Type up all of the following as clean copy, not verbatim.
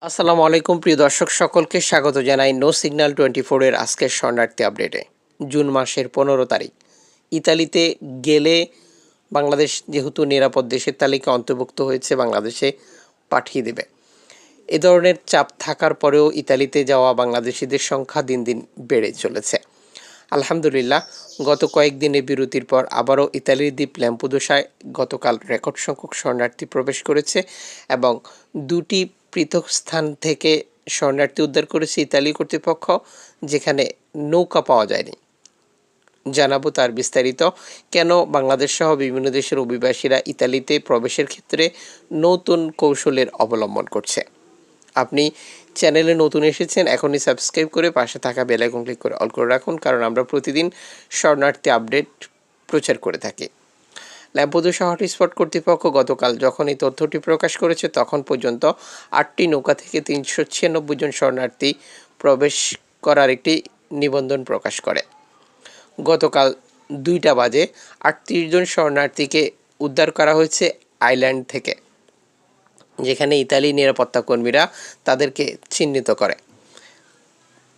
আসসালামু আলাইকুম প্রিয় দর্শক সকলকে স্বাগত জানাই নো সিগন্যাল 24 এর আজকের শরণার্থী আপডেটে। জুন মাসের 15 তারিখ ইতালিতে গেলে বাংলাদেশ যেহেতু নিরাপদ দেশের তালিকা অন্তর্ভুক্ত হয়েছে, বাংলাদেশে পাঠিয়ে দেবে। এ ধরনের চাপ থাকার পরেও ইতালিতে যাওয়া বাংলাদেশিদের সংখ্যা দিন দিন বেড়ে চলেছে। আলহামদুলিল্লাহ, গত কয়েকদিনের বিরতির পর আবারও ইতালির দ্বীপ ল্যাম্পুদোসায় গতকাল রেকর্ড সংখ্যক শরণার্থী প্রবেশ করেছে এবং দুটি পৃথক স্থান থেকে শরণার্থী উদ্ধার করেছে ইতালি কর্তৃপক্ষ, যেখানে নৌকা পাওয়া যায়নি। জানাবো তার বিস্তারিত, কেন বাংলাদেশ সহ বিভিন্ন দেশের অভিবাসীরা ইতালিতে প্রবেশের ক্ষেত্রে নতুন কৌশলের অবলম্বন করছে। আপনি চ্যানেলে নতুন এসেছেন, এখনই সাবস্ক্রাইব করে পাশে থাকা বেল আইকন ক্লিক করে অল করে রাখুন, কারণ আমরা প্রতিদিন শরণার্থী আপডেট প্রচার করে থাকি। ল্যাম্পুদোসা হটস্পট কর্তৃপক্ষ গতকাল যখন এই তথ্যটি প্রকাশ করেছে, তখন পর্যন্ত 8টি নৌকা থেকে 396 জন শরণার্থী প্রবেশ করার একটি নিবন্ধন প্রকাশ করে। গতকাল 2টা বাজে 38 জন শরণার্থীকে উদ্ধার করা হয়েছে আইল্যান্ড থেকে, যেখানে ইতালি নিরাপত্তা কর্মীরা তাদেরকে চিহ্নিত করে।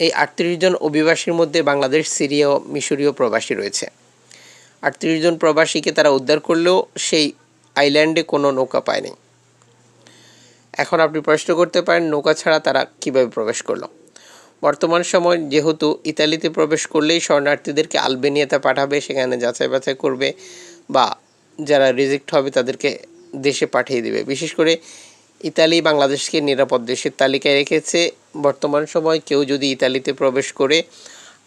এই 38 জন অভিবাসীর মধ্যে বাংলাদেশ, সিরিয়া ও মিশরীয় প্রবাসী রয়েছে। 38 জন প্রবাসীকে তারা উদ্ধার করলেও সেই আইল্যান্ডে কোনো নৌকা পায়নি। এখন আপনি প্রশ্ন করতে পারেন, নৌকা ছাড়া তারা কীভাবে প্রবেশ করলো? বর্তমান সময় যেহেতু ইতালিতে প্রবেশ করলেই শরণার্থীদেরকে আলবেনিয়াতে পাঠাবে, সেখানে যাচাই বাছাই করবে বা যারা রিজেক্ট হবে তাদেরকে দেশে পাঠিয়ে দেবে। বিশেষ করে ইতালি বাংলাদেশকে নিরাপদ দেশের তালিকায় রেখেছে। বর্তমান সময় কেউ যদি ইতালিতে প্রবেশ করে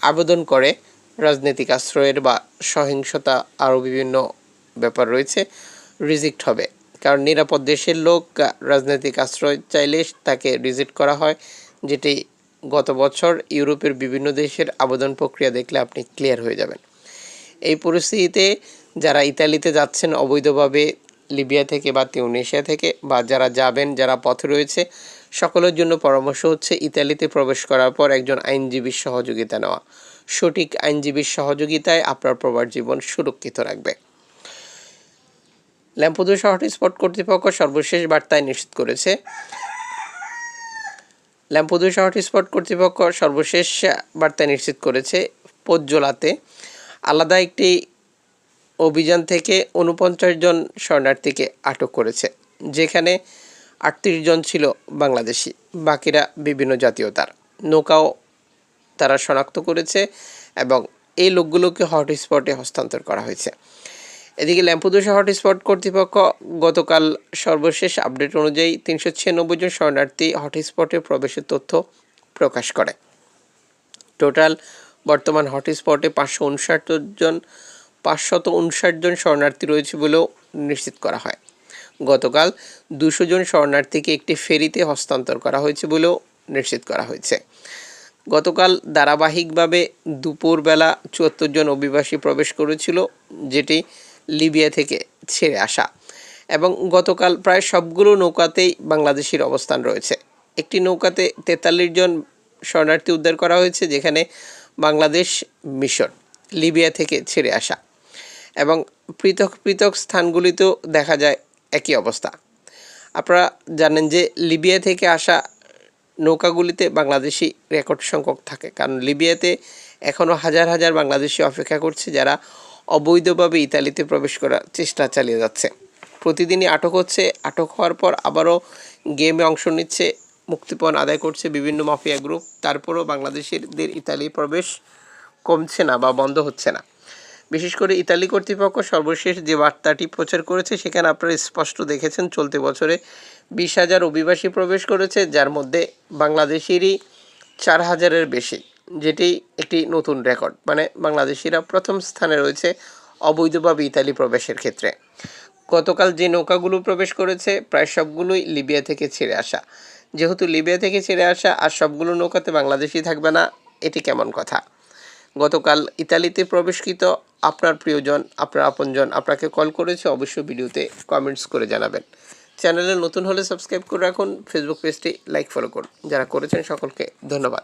আবেদন করে রাজনৈতিক আশ্রয়ের বা সহিংসতা আরও বিভিন্ন ব্যাপার রয়েছে, রিজেক্ট হবে। কারণ নিরাপদ দেশের লোক রাজনৈতিক আশ্রয় চাইলে তাকে রিজেক্ট করা হয়, যেটি গত বছর ইউরোপের বিভিন্ন দেশের আবেদন প্রক্রিয়া দেখলে আপনি ক্লিয়ার হয়ে যাবেন। এই পরিস্থিতিতে যারা ইতালিতে যাচ্ছেন অবৈধভাবে লিবিয়া থেকে বা তিউনিসিয়া থেকে, বা যারা যাবেন, যারা পথে রয়েছে, সকলের জন্য পরামর্শ হচ্ছে ইতালিতে প্রবেশ করার পর একজন আইনজীবীর সহযোগিতা নেওয়া। সঠিক আইনজীবীর সহযোগিতায় আপনার প্রবাস জীবন সুরক্ষিত রাখবে। ল্যাম্পুদোসা হটস্পট কর্তৃপক্ষ সর্বশেষ বার্তায় নিশ্চিত করেছে পোজ্জোলাতে আলাদা একটি অভিযান থেকে 49 জন শরণার্থীকে আটক করেছে, যেখানে 38 জন ছিল বাংলাদেশি, বাকিরা বিভিন্ন জাতীয়তার। নৌকাও তারা শনাক্ত করেছে এবং এই লোকগুলোকে হটস্পটে হস্তান্তর করা হয়েছে। এদিকে ল্যাম্পুদোসা হটস্পট কর্তৃপক্ষ গতকাল সর্বশেষ আপডেট অনুযায়ী 396 জন শরণার্থী হটস্পটে প্রবেশের তথ্য প্রকাশ করে। টোটাল বর্তমান হটস্পটে 559 জন শরণার্থী রয়েছে বলেও নিশ্চিত করা হয়। গতকাল 200 জন শরণার্থীকে একটি ফেরিতে হস্তান্তর করা হয়েছে বলেও নিশ্চিত করা হয়েছে। গতকাল ধারাবাহিকভাবে দুপুরবেলা 74 জন অভিবাসী প্রবেশ করেছিল, যেটি লিবিয়া থেকে ছেড়ে আসা, এবং গতকাল প্রায় সবগুলো নৌকাতেই বাংলাদেশের অবস্থান রয়েছে। একটি নৌকাতে 43 জন শরণার্থী উদ্ধার করা হয়েছে, যেখানে বাংলাদেশ, মিশর, লিবিয়া থেকে ছেড়ে আসা, এবং পৃথক পৃথক স্থানগুলিতেও দেখা যায় একই অবস্থা। আপনারা জানেন যে লিবিয়া থেকে আসা নৌকাগুলিতে বাংলাদেশি রেকর্ড সংখ্যক থাকে, কারণ লিবিয়াতে এখনও হাজার হাজার বাংলাদেশি অপেক্ষা করছে, যারা অবৈধভাবে ইতালিতে প্রবেশ করার চেষ্টা চালিয়ে যাচ্ছে। প্রতিদিনই আটক হচ্ছে, আটক হওয়ার পর আবারও গেমে অংশ নিচ্ছে, মুক্তিপণ আদায় করছে বিভিন্ন মাফিয়া গ্রুপ। তারপরও বাংলাদেশিদের ইতালি প্রবেশ কমছে না বা বন্ধ হচ্ছে না। বিশেষ করে ইতালি কর্তৃপক্ষ সর্বশেষ যে বার্তাটি প্রচার করেছে, সেখানে আপনারা স্পষ্ট দেখেছেন চলতি বছরে 20,000 অভিবাসী প্রবেশ করেছে, যার মধ্যে বাংলাদেশিরই 4,000-এর বেশি, যেটি একটি নতুন রেকর্ড। মানে বাংলাদেশিরা প্রথম স্থানে রয়েছে অবৈধভাবে ইতালি প্রবেশের ক্ষেত্রে। গতকাল যে নৌকাগুলো প্রবেশ করেছে প্রায় সবগুলোই লিবিয়া থেকে ছেড়ে আসা। যেহেতু লিবিয়া থেকে ছেড়ে আসা আর সবগুলো নৌকাতে বাংলাদেশি থাকবে না, এটি কেমন কথা? গতকাল ইতালিতে প্রবেশকৃত আপনার প্রিয়জন, আপনার আপনজন আপনাকে কল করেছে, অবশ্যই ভিডিওতে কমেন্টস করে জানাবেন। চ্যানেলে নতুন হলে সাবস্ক্রাইব করে রাখুন, ফেসবুক পেজটি লাইক ফলো করুন। যারা করেছেন সকলকে ধন্যবাদ।